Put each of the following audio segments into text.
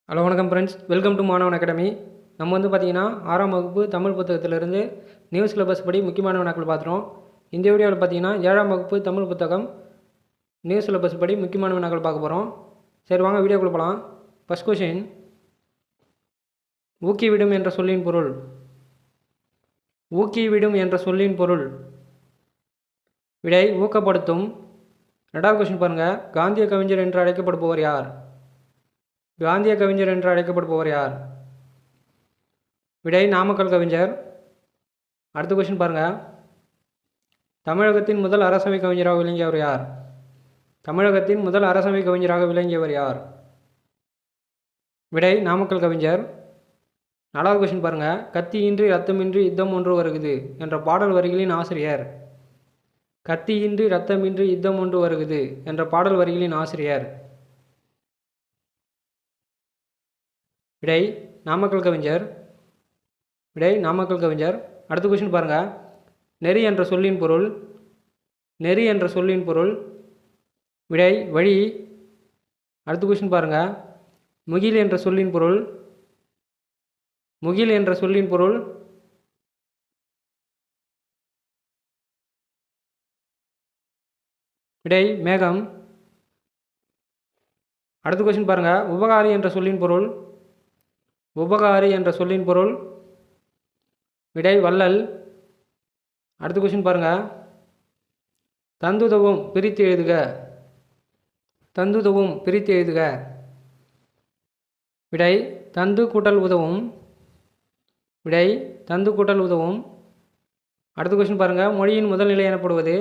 Hello வணக்கம் friends, welcome to மாணவன் academy. நம்ம வந்து பார்த்திங்கன்னா 6ஆம் வகுப்பு தமிழ் புத்தகத்திலிருந்து நியூ சிலபஸ் படி முக்கியமான வினாக்கள் பார்த்துறோம். இந்த வீடியோவில் பார்த்திங்கன்னா 7ஆம் வகுப்பு தமிழ் புத்தகம் நியூ சிலபஸ் படி முக்கியமான வினாக்கள் பார்க்க போகிறோம். சரி, வாங்க வீடியோக்குள்ள போகலாம். ஃபர்ஸ்ட் கொஷின், ஊக்கிவிடும் என்ற சொல்லின் பொருள். ஊக்கிவிடும் என்ற சொல்லின் பொருள். விடை ஊக்கப்படுத்தும். ரெண்டாவது கொஷின் பாருங்கள், காந்திய கவிஞர் என்று அழைக்கப்படுபவர் யார்? காந்திய கவிஞர் என்று அழைக்கப்படுபவர் யார்? விடை நாமக்கல் கவிஞர். அடுத்த கொஸ்டின் பாருங்கள், தமிழகத்தின் முதல் அரசவை கவிஞராக விளங்கியவர் யார்? தமிழகத்தின் முதல் அரசவை கவிஞராக விளங்கியவர் யார்? விடை நாமக்கல் கவிஞர். நாலாவது கொஸ்டின் பாருங்கள், கத்தியின்றி ரத்தமின்றி யுத்தம் ஒன்று வருகுது என்ற பாடல் வரிகளின் ஆசிரியர். கத்தியின்றி ரத்தமின்றி யுத்தம் ஒன்று வருகுது என்ற பாடல் வரிகளின் ஆசிரியர். விடை நாமக்கல் கவிஞர். விடை நாமக்கல் கவிஞர். அடுத்த கொஸ்டின் பாருங்கள், நெறி என்ற சொல்லின் பொருள். நெறி என்ற சொல்லின் பொருள். விடை வழி. அடுத்த கொஸ்டின் பாருங்கள், முகில் என்ற சொல்லின் பொருள். முகில் என்ற சொல்லின் பொருள். விடை மேகம். அடுத்த கொஸ்டின் பாருங்கள், உபகாரி என்ற சொல்லின் பொருள். உபகாரி என்ற சொல்லின் பொருள். விடை வள்ளல். அடுத்த கொஸ்டின் பாருங்கள், தந்துதவும் பிரித்து எழுதுக. தந்துதவும் பிரித்து எழுதுக. விடை தந்து கூட்டல் உதவும். விடை தந்து கூட்டல் உதவும். அடுத்த கொஸ்டின் பாருங்கள், மொழியின் முதல் நிலை எனப்படுவது.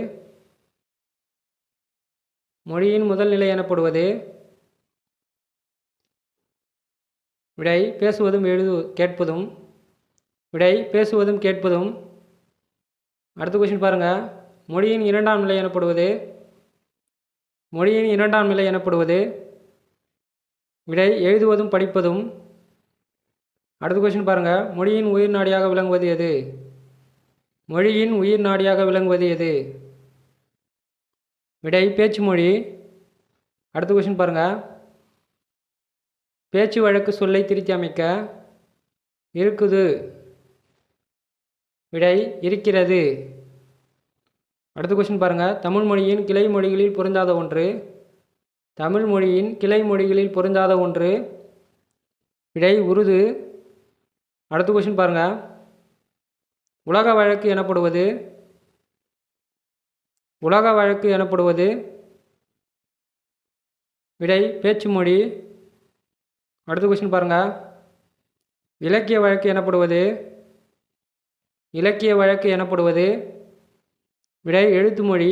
மொழியின் முதல் நிலை எனப்படுவது. விடை பேசுவதும் கேட்பதும். விடை பேசுவதும் கேட்பதும். அடுத்த கொஸ்டின் பாருங்கள், மொழியின் இரண்டாம் நிலை எனப்படுவது. மொழியின் இரண்டாம் நிலை எனப்படுவது. விடை எழுதுவதும் படிப்பதும். அடுத்த கொஸ்டின் பாருங்கள், மொழியின் உயிர் நாடியாக விளங்குவது எது? மொழியின் உயிர் நாடியாக விளங்குவது எது? விடை பேச்சு மொழி. அடுத்த கொஸ்டின் பாருங்கள், பேச்சு வழக்கு சொல்லை திருத்தி அமைக்க. இருக்குது. விடை இருக்கிறது. அடுத்த கொஸ்டின் பாருங்கள், தமிழ் மொழியின் கிளை மொழிகளில் பொருந்தாத ஒன்று. தமிழ் மொழியின் கிளை மொழிகளில் பொருந்தாத ஒன்று. விடை உருது. அடுத்த கொஸ்டின் பாருங்கள், உலக வழக்கு எனப்படுவது. உலக வழக்கு எனப்படுவது. விடை பேச்சு மொழி. அடுத்த கொஸ்டின் பாருங்கள், இலக்கிய வழக்கு எனப்படுவது. இலக்கிய வழக்கு எனப்படுவது. விடை எழுத்து மொழி.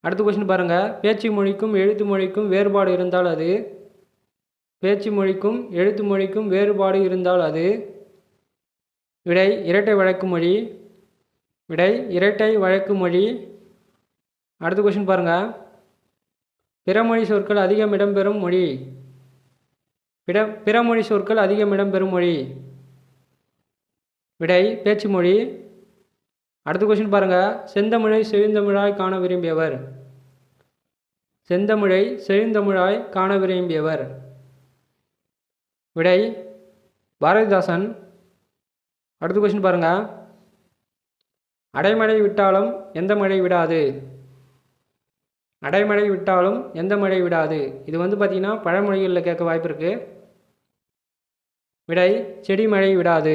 அடுத்த கொஸ்டின் பாருங்கள், பேச்சு மொழிக்கும் எழுத்து மொழிக்கும் வேறுபாடு இருந்தால் அது. பேச்சு மொழிக்கும் எழுத்து மொழிக்கும் வேறுபாடு இருந்தால் அது. விடை இரட்டை வழக்கு மொழி. விடை இரட்டை வழக்கு மொழி. அடுத்த கொஸ்டின் பாருங்கள், பிறமொழி சொற்கள் அதிகம் இடம்பெறும் மொழி. பிறமொழி சொற்கள் அதிகம் இடம்பெறும் மொழி. விடை பேச்சு மொழி. அடுத்த கொஸ்டின் பாருங்கள், செந்தமிழை செழுந்தமிழாய் காண விரும்பியவர். செந்தமிழை செழுந்தமிழாய் காண விரும்பியவர். விடை பாரதிதாசன். அடுத்த கொஸ்டின் பாருங்கள், அடைமழை விட்டாலும் எந்த மழை விடாது. அடைமழை விட்டாலும் எந்த மழை விடாது. இது வந்து பார்த்திங்கன்னா பழமொழிகளில் கேட்க வாய்ப்பு இருக்குது. விடை செடி மழை விடாது.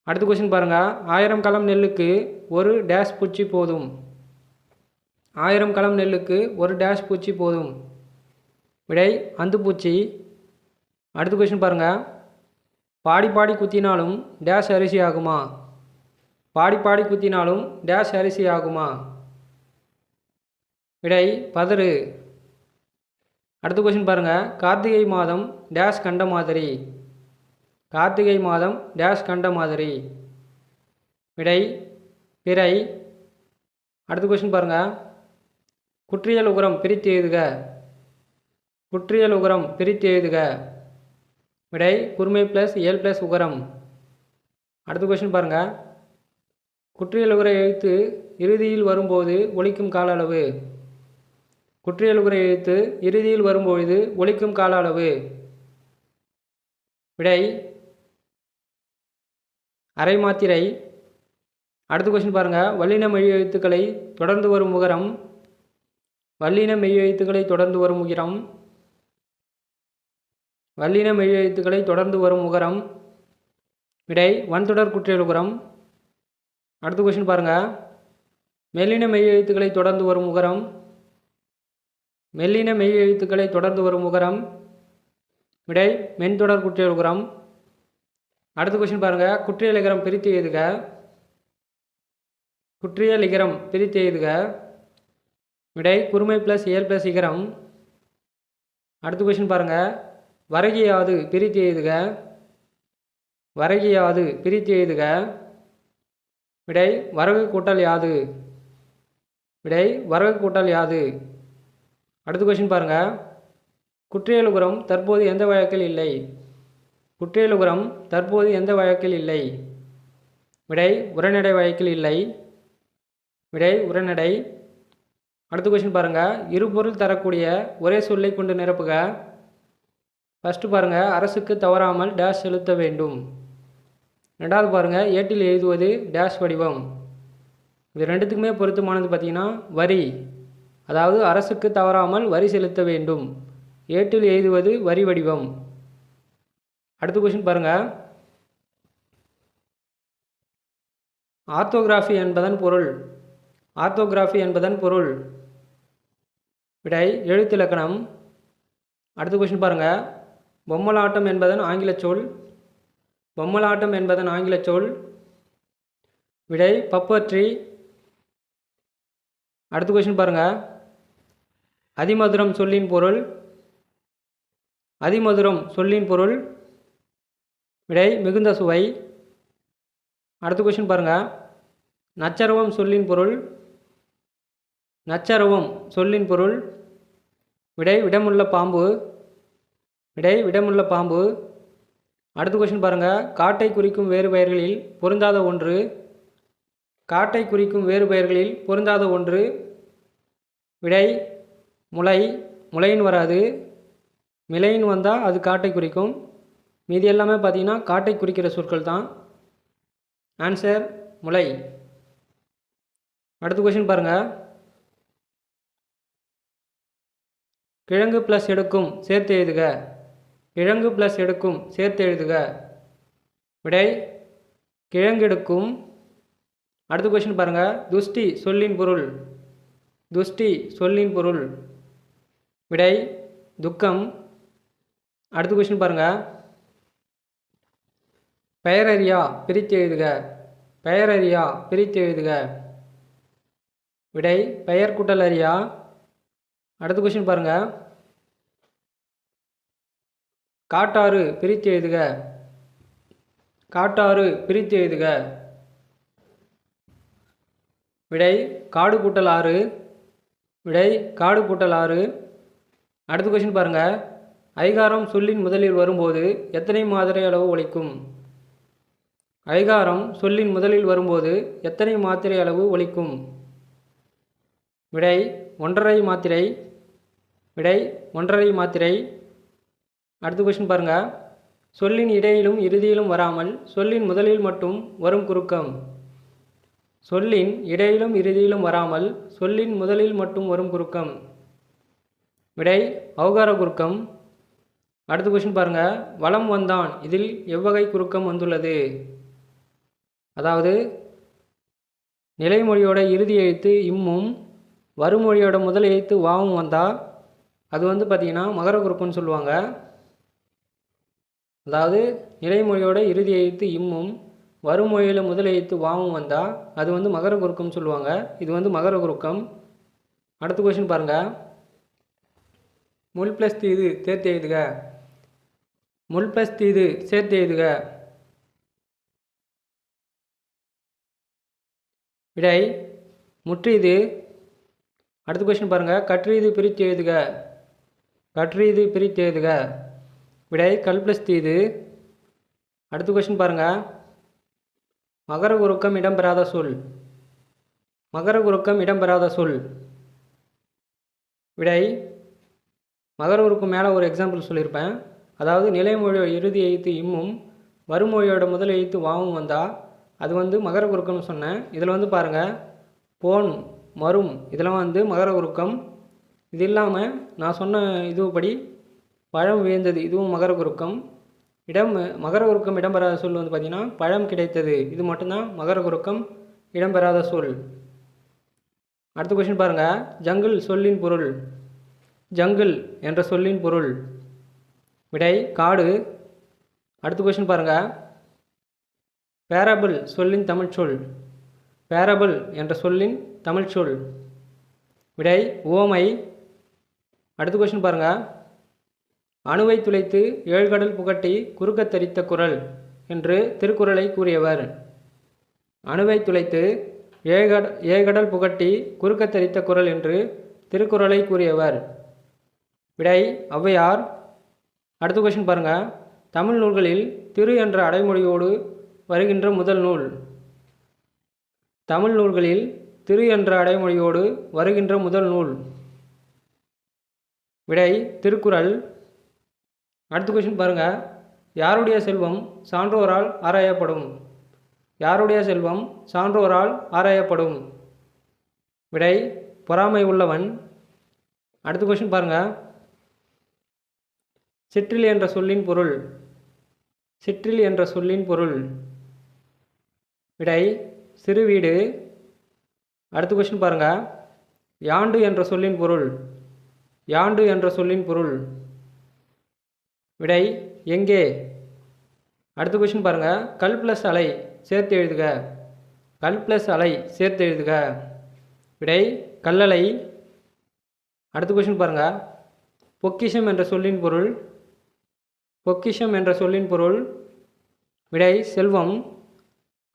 அடுத்த கொஸ்டின் பாருங்கள், 1000 களம் நெல்லுக்கு ஒரு டேஷ் பூச்சி போதும். 1000 களம் நெல்லுக்கு ஒரு டேஷ் பூச்சி போதும். விடை அந்துப்பூச்சி. அடுத்த கொஸ்டின் பாருங்கள், பாடி பாடி குத்தினாலும் டேஷ் அரிசி ஆகுமா. பாடி பாடி குத்தினாலும் டேஷ் அரிசி ஆகுமா. விடை பதறு. அடுத்த கொஸ்டின் பாருங்கள், கார்த்திகை மாதம் டேஷ் கண்ட மாதிரி. கார்த்திகை மாதம் டேஷ் கண்ட மாதிரி. விடை பிறை. அடுத்த கொஸ்டின் பாருங்கள், குற்றியல் உகரம் பிரித்து எழுதுக. குற்றியல் உகரம் பிரித்து எழுதுக. விடை குறுமை ப்ளஸ் ஏல் ப்ளஸ் உகரம். அடுத்த கொஸ்டின் பாருங்கள், குற்றியல் உகர எழுத்து இறுதியில் வரும்போது ஒலிக்கும் கால அளவு. குற்றியல் உகர எழுத்து இறுதியில் வரும்பொழுது ஒலிக்கும் கால அளவு. விடை அரை மாத்திரை. அடுத்த கொஸ்டின் பாருங்கள். வல்லின மெய் எழுத்துக்களை தொடர்ந்து வரும் உகரம். வல்லின மெய் எழுத்துக்களை தொடர்ந்து வரும் உகரம். வல்லின மெய் எழுத்துக்களை தொடர்ந்து வரும் உகரம். விடை வன்தொடர் குற்றியலுகரம். அடுத்த கொஸ்டின் பாருங்கள். மெல்லின மெய் எழுத்துக்களை தொடர்ந்து வரும் உகரம். மெல்லின மெய் எழுத்துக்களை தொடர்ந்து வரும் உகரம். விடை மென்தொடர் குற்றியலுகரம். அடுத்த கொஸ்டின் பாருங்கள். குற்றியலிகரம் பிரித்து எழுதுக. குற்றியலிகரம் பிரித்து எழுதுக. விடை குறுமை ப்ளஸ் ஏல் ப்ளஸ் இகரம். அடுத்த கொஸ்டின் பாருங்கள். வரகியாது பிரித்து எழுதுக. வரகியாது பிரித்து எழுதுக. விடை வரகு கூட்டல் யாது. விடை வரகு கூட்டல் யாது. அடுத்த கொஸ்டின் பாருங்கள். குற்றியலுகரம் தற்போது எந்த வழக்கில் இல்லை. குற்றியலுகரம் தற்போது எந்த வழக்கில் இல்லை. விடை உரைநடை வழக்கில் இல்லை. விடை உரைநடை. அடுத்த கொஸ்டின் பாருங்கள். இருபொருள் தரக்கூடிய ஒரே சொல்லை கொண்டு நிரப்புக. ஃபஸ்ட்டு பாருங்கள். அரசுக்கு தவறாமல் டேஷ் செலுத்த வேண்டும். ரெண்டாவது பாருங்கள். ஏட்டில் எழுதுவது டேஷ் வடிவம். இது ரெண்டுத்துக்குமே பொருத்தமானது பார்த்திங்கன்னா வரி. அதாவது அரசுக்கு தவறாமல் வரி செலுத்த வேண்டும். ஏட்டில் எழுதுவது வரி வடிவம். அடுத்த கொஸ்டின் பாருங்கள். ஆர்த்தோகிராஃபி என்பதன் பொருள். ஆர்த்தோகிராஃபி என்பதன் பொருள். விடை எழுத்திலக்கணம். அடுத்த கொஸ்டின் பாருங்கள். பொம்மலாட்டம் என்பதன் ஆங்கில சொல். பொம்மலாட்டம் என்பதன் ஆங்கில சொல். விடை பப்பட்ரி. அடுத்த கொஸ்டின் பாருங்கள். அதிமதுரம் சொல்லின் பொருள். அதிமதுரம் சொல்லின் பொருள். விடை மிகுந்த சுவை. அடுத்த கொஸ்டின் பாருங்கள். நச்சரவம் சொல்லின் பொருள். நச்சரவம் சொல்லின் பொருள். விடை விடமுள்ள பாம்பு. விடை விடமுள்ள பாம்பு. அடுத்த கொஸ்டின் பாருங்கள். காட்டை குறிக்கும் வேறு பெயர்களில் பொருந்தாத ஒன்று. காட்டை குறிக்கும் வேறு பெயர்களில் பொருந்தாத ஒன்று. விடை முளை. முளைன்னு வராது, மிளைன்னு வந்தால் அது காட்டை குறிக்கும். மீதி எல்லாமே பார்த்திங்கன்னா காட்டை குறிக்கிற சொற்கள் தான். ஆன்சர் முளை. அடுத்த கொஸ்டின் பாருங்கள். கிழங்கு ப்ளஸ் எடுக்கும் சேர்த்து எழுதுக. கிழங்கு ப்ளஸ் எடுக்கும் சேர்த்து எழுதுக. விடை கிழங்கெடுக்கும். அடுத்த கொஸ்டின் பாருங்கள். துஷ்டி சொல்லின் பொருள். துஷ்டி சொல்லின் பொருள். விடை துக்கம். அடுத்த கொஸ்டின் பாருங்கள். பெயரறியா பிரித்து எழுதுக. பெயரறியா பிரித்து எழுதுக. விடை பெயர் கூட்டல் அறியா. அடுத்த கொஸ்டின் பாருங்கள். காட்டாறு பிரித்து எழுதுக. காட்டாறு பிரித்து எழுதுக. விடை காடு கூட்டல் ஆறு. விடை காடு கூட்டல் ஆறு. அடுத்த கொஸ்டின் பாருங்கள். ஐகாரம் சொல்லின் முதலில் வரும்போது எத்தனை மாத்திரை அளவு ஒலிக்கும். ஐகாரம் சொல்லின் முதலில் வரும்போது எத்தனை மாத்திரை அளவு ஒலிக்கும். விடை 1.5 மாத்திரை. விடை 1.5 மாத்திரை. அடுத்த கொஸ்டின் பாருங்கள். சொல்லின் இடையிலும் இறுதியிலும் வராமல் சொல்லின் முதலில் மட்டும் வரும் குறுக்கம். சொல்லின் இடையிலும் இறுதியிலும் வராமல் சொல்லின் முதலில் மட்டும் வரும் குறுக்கம். விடை ஔகார குறுக்கம். அடுத்த கொஸ்டின் பாருங்கள். வலம் வந்தான் இதில் எவ்வகை குறுக்கம் வந்துள்ளது. அதாவது நிலைமொழியோட இறுதி எழுத்து இம்மும் வருமொழியோட முதல் எழுத்து வாவும் வந்தால் அது பார்த்திங்கன்னா மகர குறுக்கம்னு சொல்லுவாங்க. அதாவது நிலைமொழியோட இறுதி எழுத்து இம்மும் வருமொழியில் முதல் எழுத்து வாவும் வந்தால் அது மகர குறுக்கம்னு சொல்லுவாங்க. இது மகர குறுக்கம். அடுத்த கொஸ்டின் பாருங்கள். முள் ப்ளஸ் தீது சேர்த்து எழுதுக. முள் ப்ளஸ் தீது சேர்த்து எழுதுக. விடை முற்றீது. அடுத்த கொஸ்டின் பாருங்கள். கற்றீது பிரித்து எழுதுக. கற்றீது பிரித்து எழுதுக. விடை கல் ப்ளஸ் தீது. அடுத்த கொஸ்டின் பாருங்கள். மகர குறுக்கம் இடம்பெறாத சொல். மகர குறுக்கம் இடம்பெறாத சொல். விடை மகர குறுக்கம் மேலே ஒரு எக்ஸாம்பிள் சொல்லியிருப்பேன். அதாவது நிலைமொழியோட இறுதி எழுத்து இம்மும் வருமொழியோட முதல் எழுத்து வாவும் வந்தால் அது வந்து மகர குறுக்கம்னு சொன்னேன். இதில் வந்து பாருங்கள், போன், மரும் இதெல்லாம் வந்து மகர குறுக்கம். இது இல்லாமல் நான் சொன்ன இதுபடி பழம் விழுந்தது, இதுவும் மகர குறுக்கம். மகர குறுக்கம் இடம்பெறாத சொல் வந்து பார்த்திங்கன்னா பழம் கிடைத்தது, இது மட்டும்தான் மகர குறுக்கம் இடம்பெறாத சொல். அடுத்த கொஸ்டின் பாருங்கள், ஜங்கிள் சொல்லின் பொருள். ஜங்கிள் என்ற சொல்லின் பொருள். விடை காடு. அடுத்த கொஸ்டின் பாருங்கள், பேரபிள் சொல்லின் தமிழ்ச்சொல். பேரபிள் என்ற சொல்லின் தமிழ்ச்சொல். விடை ஓமை. அடுத்த கொஸ்டின் பாருங்கள், அணுவை துளைத்து ஏழ்கடல் புகட்டி குறுக்கத் தரித்த குரல் என்று திருக்குறளை கூறியவர். அணுவை துளைத்து ஏழ்கடல் புகட்டி குறுக்கத் தரித்த குரல் என்று திருக்குறளை கூறியவர். விடை ஔவையார். அடுத்த கொஸ்டின் பாருங்கள், தமிழ் நூல்களில் திரு என்ற அடைமொழியோடு வருகின்ற முதல் நூல். தமிழ் நூல்களில் திரு என்ற அடைமொழியோடு வருகின்ற முதல் நூல். விடை திருக்குறள். அடுத்த கொஸ்டின் பாருங்கள், யாருடைய செல்வம் சான்றோரால் ஆராயப்படும். யாருடைய செல்வம் சான்றோரால் ஆராயப்படும். விடை பொறாமை உள்ளவன். அடுத்த கொஸ்டின் பாருங்கள், சிற்றில் என்ற சொல்லின் பொருள். சிற்றில் என்ற சொல்லின் பொருள். விடை சிறு வீடு. அடுத்த கொஸ்டின் பாருங்கள், யாண்டு என்ற சொல்லின் பொருள். யாண்டு என்ற சொல்லின் பொருள். விடை எங்கே. அடுத்த கொஸ்டின் பாருங்கள், கல் ப்ளஸ் அலை சேர்த்து எழுதுக. கல் ப்ளஸ் அலை சேர்த்து எழுதுக. விடை கல்லலை. அடுத்த கொஸ்டின் பாருங்கள், பொக்கிஷம் என்ற சொல்லின் பொருள். பொக்கிஷம் என்ற சொல்லின் பொருள். விடை செல்வம்.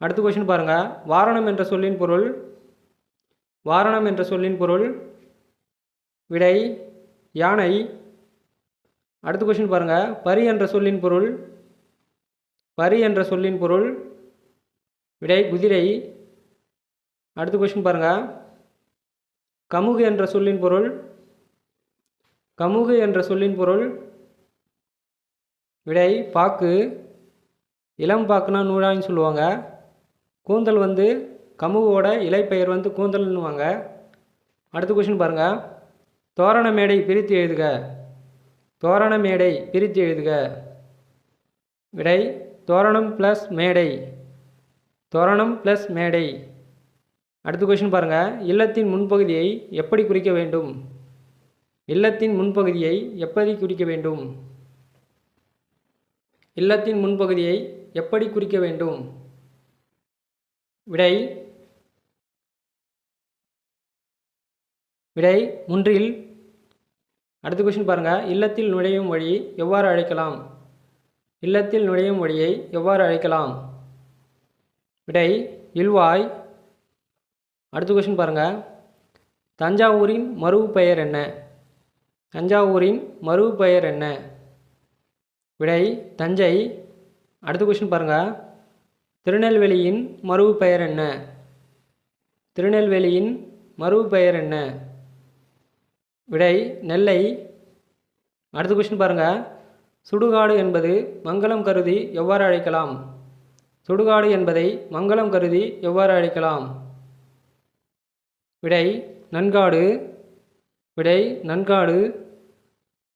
அடுத்த கொஸ்டின் பாருங்கள், வாரணம் என்ற சொல்லின் பொருள். வாரணம் என்ற சொல்லின் பொருள். விடை யானை. அடுத்த கொஸ்டின் பாருங்கள், பரி என்ற சொல்லின் பொருள். பரி என்ற சொல்லின் பொருள். விடை குதிரை. அடுத்த கொஸ்டின் பாருங்கள், கமுகு என்ற சொல்லின் பொருள். கமுகு என்ற சொல்லின் பொருள். விடை பாக்கு. இளம் பாக்குனா நூறான்னு சொல்லுவாங்க. கூந்தல் வந்து கமுகோட இலைப்பெயர் வந்து கூந்தல்னுவாங்க. அடுத்த கொஸ்டின் பாருங்கள், தோரண மேடை பிரித்து எழுதுக. தோரண மேடை பிரித்து எழுதுக. விடை தோரணம் ப்ளஸ் மேடை. தோரணம் ப்ளஸ் மேடை. அடுத்த கொஸ்டின் பாருங்கள், இல்லத்தின் முன்பகுதியை எப்படி குறிக்க வேண்டும். இல்லத்தின் முன்பகுதியை எப்படி குறிக்க வேண்டும். இல்லத்தின் முன்பகுதியை எப்படி குறிக்க வேண்டும். விடை விடை முன்றில். அடுத்த கொஸ்டின் பாருங்கள், இல்லத்தில் நுழையும் வழி எவ்வாறு அழைக்கலாம். இல்லத்தில் நுழையும் வழியை எவ்வாறு அழைக்கலாம். விடை இல்வாய். அடுத்த கொஸ்டின் பாருங்கள், தஞ்சாவூரின் மறு பெயர் என்ன. தஞ்சாவூரின் மறு பெயர் என்ன. விடை தஞ்சை. அடுத்த கொஸ்டின் பாருங்கள், திருநெல்வேலியின் மறு பெயர் என்ன. திருநெல்வேலியின் மறு பெயர் என்ன. விடை நெல்லை. அடுத்த கொஸ்டின் பாருங்கள், சுடுகாடு என்பது மங்களம் கருதி எவ்வாறு அழைக்கலாம். சுடுகாடு என்பதை மங்களம் கருதி எவ்வாறு அழைக்கலாம். விடை நன்காடு. விடை நன்காடு.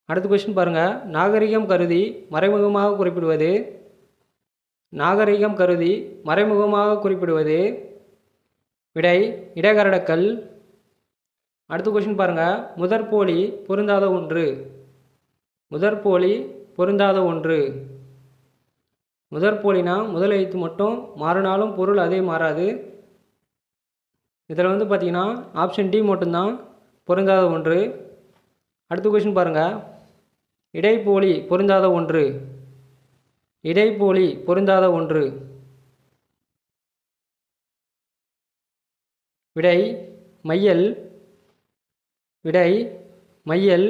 அடுத்த கொஸ்டின் பாருங்கள், நாகரிகம் கருதி மறைமுகமாக குறிப்பிடுவது. நாகரிகம் கருதி மறைமுகமாக குறிப்பிடுவது. விடை இடகரடக்கல். அடுத்த கொஸ்டின் பாருங்கள், முதற்போலி பொருந்தாத ஒன்று. முதற்போலி பொருந்தாத ஒன்று. முதற்போலினா முதல் எழுத்து மட்டும் மாறினாலும் பொருள் அதே மாறாது. இதில் வந்து பார்த்திங்கன்னா ஆப்ஷன் டி மட்டும்தான் பொருந்தாத ஒன்று. அடுத்த கொஸ்டின் பாருங்கள், இடைப்போலி பொருந்தாத ஒன்று. இடைப்போலி பொருந்தாத ஒன்று. விடை மையல். விடை மையல்.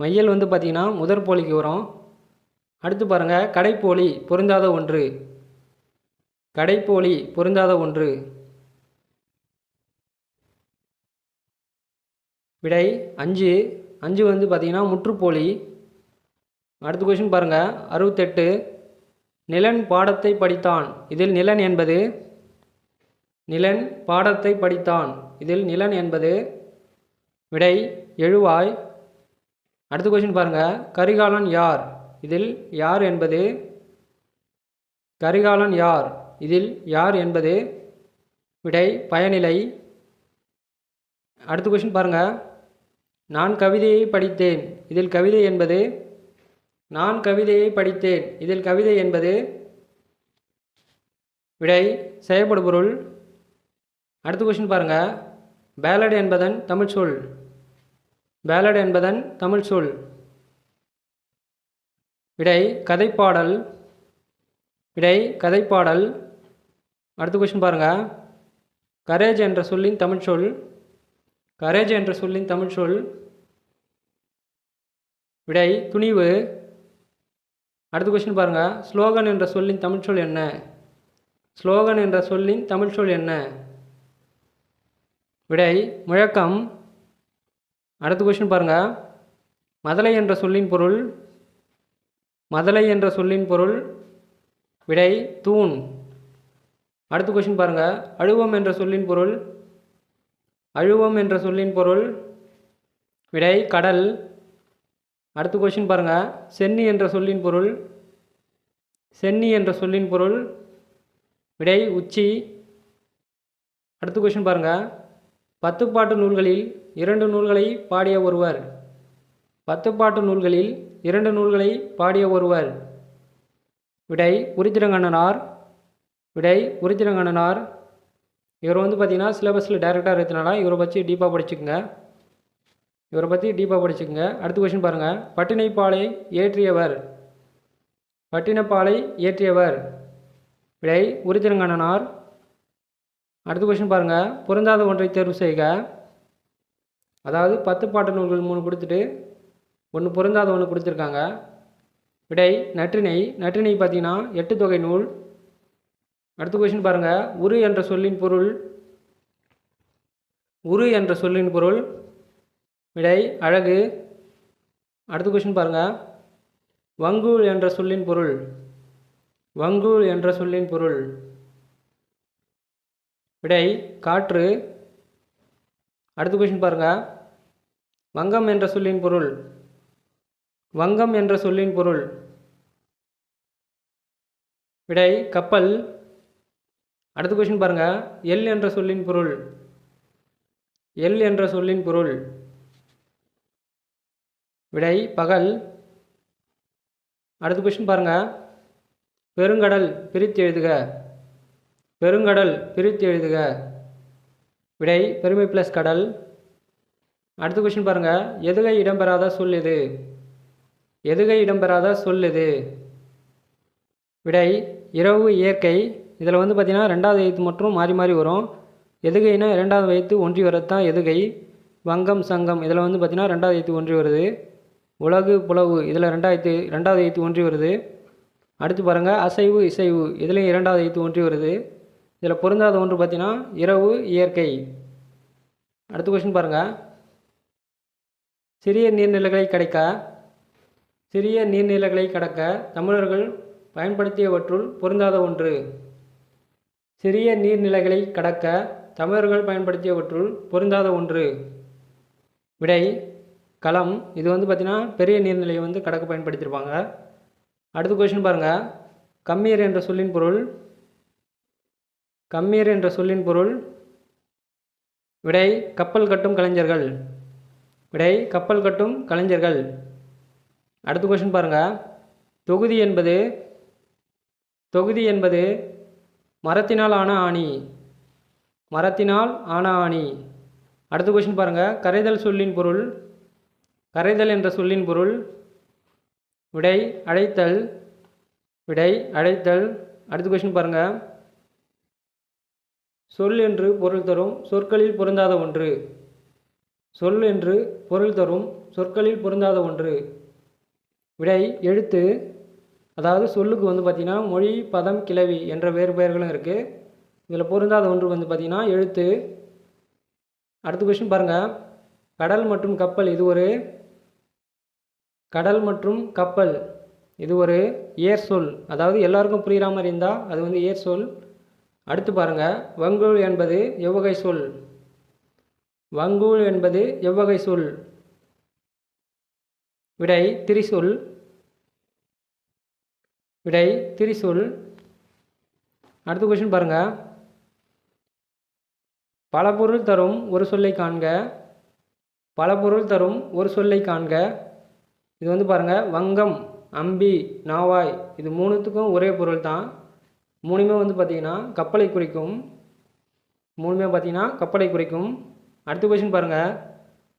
மையல் வந்து பார்த்திங்கன்னா முதற்போலிக்கு வரும். அடுத்து பாருங்கள், கடைப்போலி பொருந்தாத ஒன்று. கடைப்போலி பொருந்தாத ஒன்று. விடை அஞ்சு. 5 வந்து பார்த்திங்கன்னா முற்றுப்போலி. அடுத்த கொஷின் பாருங்கள் 68. நிலன் பாடத்தை படித்தான். இதில் நிலன் என்பது நிலன் பாடத்தை படித்தான். இதில் நிலன் என்பது விடை எழுவாய். அடுத்த கொஷின் பாருங்கள் கரிகாலன் யார். இதில் யார் என்பது கரிகாலன் யார். இதில் யார் என்பது விடை பயனிலை. அடுத்த கொஷின் பாருங்கள் நான் கவிதையை படித்தேன். இதில் கவிதை என்பது நான் கவிதையை படித்தேன். இதில் கவிதை என்பது விடை செயல்படுபொருள். அடுத்த கொஷின் பாருங்கள் பேலட் என்பதன் தமிழ் சொல். பேலட் என்பதன் தமிழ் சொல் விடை கதைப்பாடல். விடை கதைப்பாடல். அடுத்த கொஷின் பாருங்கள் கரேஜ் என்ற சொல்லின் தமிழ் சொல். கரேஜ் என்ற சொல்லின் தமிழ் சொல் விடை துணிவு. அடுத்த கொஷின் பாருங்கள் ஸ்லோகன் என்ற சொல்லின் தமிழ் சொல் என்ன. ஸ்லோகன் என்ற சொல்லின் தமிழ் சொல் என்ன விடை முழக்கம். அடுத்த கொஷின் பாருங்கள் மதலை என்ற சொல்லின் பொருள். மதலை என்ற சொல்லின் பொருள் விடை தூண். அடுத்த கொஷின் பாருங்கள் அழுவம் என்ற சொல்லின் பொருள். அழுவம் என்ற சொல்லின் பொருள் விடை கடல். அடுத்த கொஷின் பாருங்கள் சென்னி என்ற சொல்லின் பொருள். சென்னி என்ற சொல்லின் பொருள் விடை உச்சி. அடுத்த கொஷின் பாருங்கள் 10 பாட்டு நூல்களில் 2 நூல்களை பாடிய ஒருவர். 10 பாட்டு நூல்களில் 2 நூல்களை பாடிய ஒருவர் விடை உருத்திரங்கண்ணனார். விடை உருத்திரங்கண்ணனார். இவர் வந்து பார்த்திங்கன்னா சிலபஸில் டைரெக்டாக இருக்கிறதுனால இவரை பற்றி டீப்பாக படிச்சுக்கோங்க. இவரை பற்றி டீப்பாக படிச்சுக்கோங்க. அடுத்த கொஷின் பாருங்கள் பட்டினைப்பாலை இயற்றியவர். பட்டினப்பாலை இயற்றியவர் விடை உருத்திரங்கண்ணனார். அடுத்த கொஷின் பாருங்கள் பொருந்தாத ஒன்றை தேர்வு செய்க. அதாவது 10 பாட்டு நூல்கள் 3 கொடுத்துட்டு 1 பொருந்தாத ஒன்று கொடுத்துருக்காங்க. விடை நற்றிணை. நற்றிணை பார்த்தீங்கன்னா 8 தொகை நூல். அடுத்த கொஷின் பாருங்கள் உரு என்ற சொல்லின் பொருள். உரு என்ற சொல்லின் பொருள் விடை அழகு. அடுத்த கொஷின் பாருங்கள் வங்கூல் என்ற சொல்லின் பொருள். வங்கூல் என்ற சொல்லின் பொருள் விடை காற்று. அடுத்த கொஷின் பாருங்கள் வங்கம் என்ற சொல்லின் பொருள். வங்கம் என்ற சொல்லின் பொருள் விடை கப்பல். அடுத்த கொஷின் பாருங்கள் எல் என்ற சொல்லின் பொருள். எல் என்ற சொல்லின் பொருள் விடை பகல். அடுத்த கொஷின் பாருங்கள் பெருங்கடல் பிரித்து எழுதுக. பெருங்கடல் பிரித்து எழுதுக விடை பெருமை ப்ளஸ் கடல். அடுத்த கொஷின் பாருங்கள் எதுகை இடம்பெறாத சொல் எது. எதுகை இடம்பெறாத சொல் எது விடை இரவு இயற்கை. இதில் வந்து பார்த்திங்கன்னா 2வது எழுத்து மட்டும் மாறி மாறி வரும். எதுகைனா 2வது எழுத்து ஒன்றி வரது தான் எதுகை. வங்கம் சங்கம் இதில் வந்து பார்த்திங்கன்னா 2வது எழுத்து ஒன்றி வருது. உலகு புலவு இதில் 2வது எழுத்து ஒன்றி வருது. அடுத்து பாருங்கள் அசைவு இசைவு இதுலேயும் 2வது எழுத்து ஒன்றி வருது. இதில் பொருந்தாத ஒன்று பார்த்திங்கன்னா இரவு இயற்கை. அடுத்த கொஷின் பாருங்கள் சிறிய நீர்நிலைகளை கடக்க. சிறிய நீர்நிலைகளை கடக்க தமிழர்கள் பயன்படுத்தியவற்றுள் பொருந்தாத ஒன்று. சிறிய நீர்நிலைகளை கடக்க தமிழர்கள் பயன்படுத்தியவற்றுள் பொருந்தாத ஒன்று விடை களம். இது வந்து பார்த்திங்கன்னா பெரிய நீர்நிலையை வந்து கடக்க பயன்படுத்தியிருப்பாங்க. அடுத்த கொஷின் பாருங்கள் கம்மீர் என்ற சொல்லின் பொருள். கம்மீர் என்ற சொல்லின் பொருள் விடை கப்பல் கட்டும் கலைஞர்கள். விடை கப்பல் கட்டும் கலைஞர்கள். அடுத்த கொஷின் பாருங்கள் தொகுதி என்பது. தொகுதி என்பது மரத்தினால் ஆன ஆணி. மரத்தினால் ஆன ஆணி. அடுத்த கொஷின் பாருங்கள் கரைதல் சொல்லின் பொருள். கரைதல் என்ற சொல்லின் பொருள் விடை அழைத்தல். விடை அழைத்தல். அடுத்த கொஷின் பாருங்கள் சொல் என்று பொருள் தரும் சொற்களில் பொருந்தாத ஒன்று. சொல் என்று பொருள் தரும் சொற்களில் பொருந்தாத ஒன்று விடை எழுத்து. அதாவது சொல்லுக்கு வந்து பார்த்திங்கன்னா மொழி பதம் கிளவி என்ற வேறு பெயர்களும் இருக்குது. இதில் பொருந்தாத ஒன்று வந்து பார்த்திங்கன்னா எழுத்து. அடுத்த கொஷின் பாருங்கள் கடல் மற்றும் கப்பல் இது ஒரு கடல் மற்றும் கப்பல் இது ஒரு ஏர் சொல், அதாவது எல்லாருக்கும் புரிகிற மாதிரி இருந்தால் அது வந்து ஏர் சொல். அடுத்து பாருங்கள், வங்கூல் என்பது எவ்வகை சொல்? வங்கூல் என்பது எவ்வகை சொல்? விடை திரிசொல். விடை திரிசொல். அடுத்த கொஸ்டின் பாருங்கள், பல பொருள் தரும் ஒரு சொல்லை காண்க. பல பொருள் தரும் ஒரு சொல்லை காண்க. இது வந்து பாருங்கள், வங்கம், அம்பி, நாவாய் இது மூணுத்துக்கும் ஒரே பொருள் தான். மூணுமே வந்து பார்த்திங்கன்னா கப்பலை குறிக்கும். மூணுமே பார்த்திங்கன்னா கப்பலை குறிக்கும். அடுத்த கொஸ்டின் பாருங்கள்,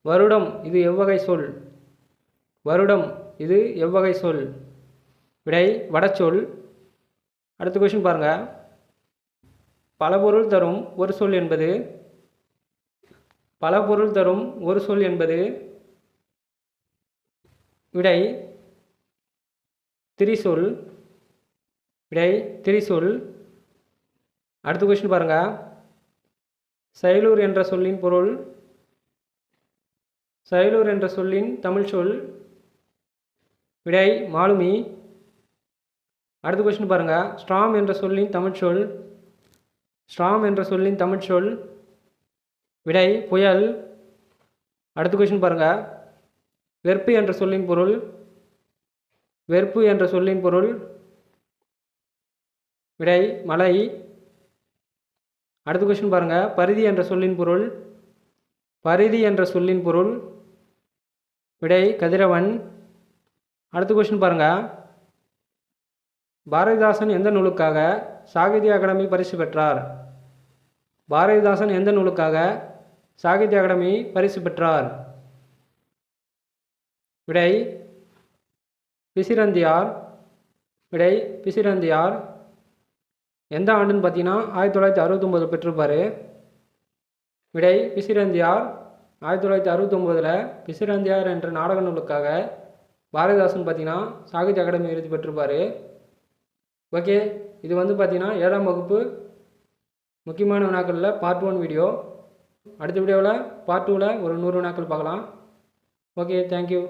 வருடம் இது எவ்வகை சொல்? வருடம் இது எவ்வகை சொல்? விடை வடச்சொல். அடுத்த கொஸ்டின் பாருங்கள், பல பொருள் தரும் ஒரு சொல் என்பது பல பொருள் தரும் ஒரு சொல் என்பது விடை திரிசொல். விடை திரிசொல். அடுத்த கொஸ்டின் பாருங்கள், செயலூர் என்ற சொல்லின் பொருள். செயலூர் என்ற சொல்லின் தமிழ் சொல். விடை மாலுமி. அடுத்த கொஸ்டின் பாருங்கள், ஸ்ட்ராம் என்ற சொல்லின் தமிழ் சொல். ஸ்ட்ராம் என்ற சொல்லின் தமிழ் சொல். விடை புயல். அடுத்த கொஸ்டின் பாருங்கள், வெறுப்பு என்ற சொல்லின் பொருள். வெறுப்பு என்ற சொல்லின் பொருள். விடை மலை. அடுத்த கொஸ்டின் பாருங்கள், பரிதி என்ற சொல்லின் பொருள். பரிதி என்ற சொல்லின் பொருள். விடை கதிரவன். அடுத்த கொஸ்டின் பாருங்கள், பாரதிதாசன் எந்த நூலுக்காக சாகித்ய அகாடமி பரிசு பெற்றார்? பாரதிதாசன் எந்த நூலுக்காக சாகித்ய அகாடமி பரிசு பெற்றார்? விடை பிசிறந்தியார். விடை பிசிறந்தியார். எந்த ஆண்டுன்னு பார்த்தீங்கன்னா 1969 பெற்றிருப்பார். விடை பிசிறந்தியார். 1969 பிசிறந்தியார் என்ற நாடக நூலுக்காக பாரதிதாசன் பார்த்தீங்கன்னா சாகித்ய அகாடமி விருது பெற்றிருப்பார். ஓகே, இது வந்து பார்த்தீங்கன்னா 7ஆம் வகுப்பு முக்கியமான வினாக்களில் பார்ட் 1 வீடியோ. அடுத்த வீடியோவில் பார்ட் 2ல் ஒரு 100 வினாக்கள் பார்க்கலாம். Okay, thank you.